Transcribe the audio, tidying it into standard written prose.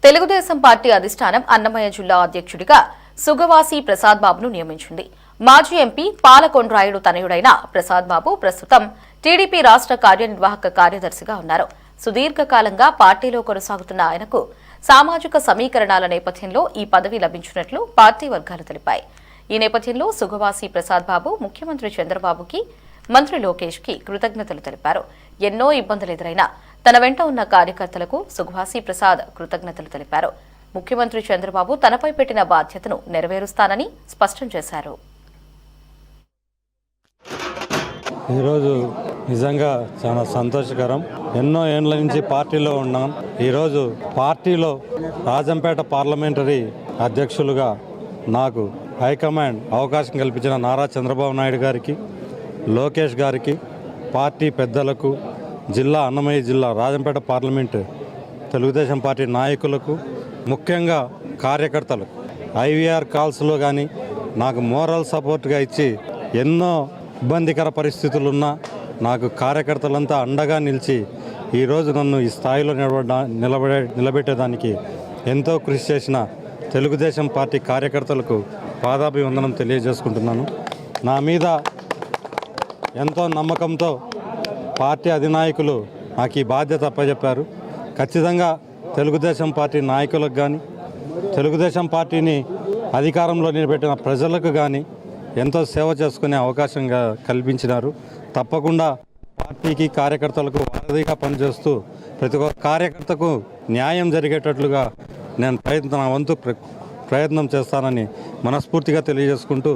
Telugu Desam party అధిష్టానం అన్నమయ్య జిల్లా అధ్యక్షుడిగా సుగవాసి ప్రసాద్ బాబును నియమించింది. మాజీ ఎంపీ పాలకొండ్రాయుడు తనయుడైన ప్రసాద్ బాబు ప్రస్తుతం టీడీపీ రాష్ట్ర కార్యనిర్వాహక కార్యదర్శిగా ఉన్నారు. సుదీర్ఘకాలంగా పార్టీలో కొనసాగుతున్న ఆయనకు సామాజిక సమీకరణాల నేపథ్యంలో ఈ పదవి లభించినట్లు పార్టీ వర్గాలు తెలిపాయి. ఈ నేపథ్యంలో సుగవాసి ప్రసాద్ బాబు ముఖ్యమంత్రి చంద్రబాబుకి, మంత్రి లోకేష్ కి కృతజ్ఞతలు తెలిపారు. ఎన్నో ఇబ్బందులు ఎదురైనా తన వెంట ఉన్న కార్యకర్తలకు సుగవాసి ప్రసాద్ కృతజ్ఞతలు తెలిపారు. ముఖ్యమంత్రి చంద్రబాబు తనపై పెట్టిన బాధ్యతను నెరవేరుస్తానని స్పష్టం చేశారు. ఈరోజు నిజంగా చాలా సంతోషకరం. ఎన్నో ఏండ్ల నుంచి పార్టీలో ఉన్నాం. ఈరోజు పార్టీలో రాజంపేట పార్లమెంటరీ అధ్యక్షులుగా నాకు హైకమాండ్ అవకాశం కల్పించిన నారా చంద్రబాబు నాయుడు గారికి, లోకేష్ గారికి, పార్టీ పెద్దలకు, అన్నమయ్య జిల్లా రాజంపేట పార్లమెంటు తెలుగుదేశం పార్టీ నాయకులకు, ముఖ్యంగా కార్యకర్తలకు ఐవీఆర్ కాల్స్లో కానీ నాకు మోరల్ సపోర్ట్గా ఇచ్చి ఎన్నో ఇబ్బందికర పరిస్థితులున్నా నాకు కార్యకర్తలంతా అండగా నిలిచి ఈరోజు నన్ను ఈ స్థాయిలో నిలబెట్టేదానికి ఎంతో కృషి చేసిన తెలుగుదేశం పార్టీ కార్యకర్తలకు పాదాభివందనం తెలియజేసుకుంటున్నాను. నా మీద ఎంతో నమ్మకంతో పార్టీ అధినాయకులు నాకు ఈ బాధ్యత అప్పచెప్పారు. ఖచ్చితంగా తెలుగుదేశం పార్టీ నాయకులకు కానీ, తెలుగుదేశం పార్టీని అధికారంలో నిలబెట్టిన ప్రజలకు కానీ ఎంతో సేవ చేసుకునే అవకాశంగా కల్పించినారు. తప్పకుండా పార్టీకి, కార్యకర్తలకు వారధిగా పనిచేస్తూ ప్రతి ఒక్క కార్యకర్తకు న్యాయం జరిగేటట్లుగా నేను ప్రయత్నం చేస్తానని మనస్ఫూర్తిగా తెలియజేసుకుంటూ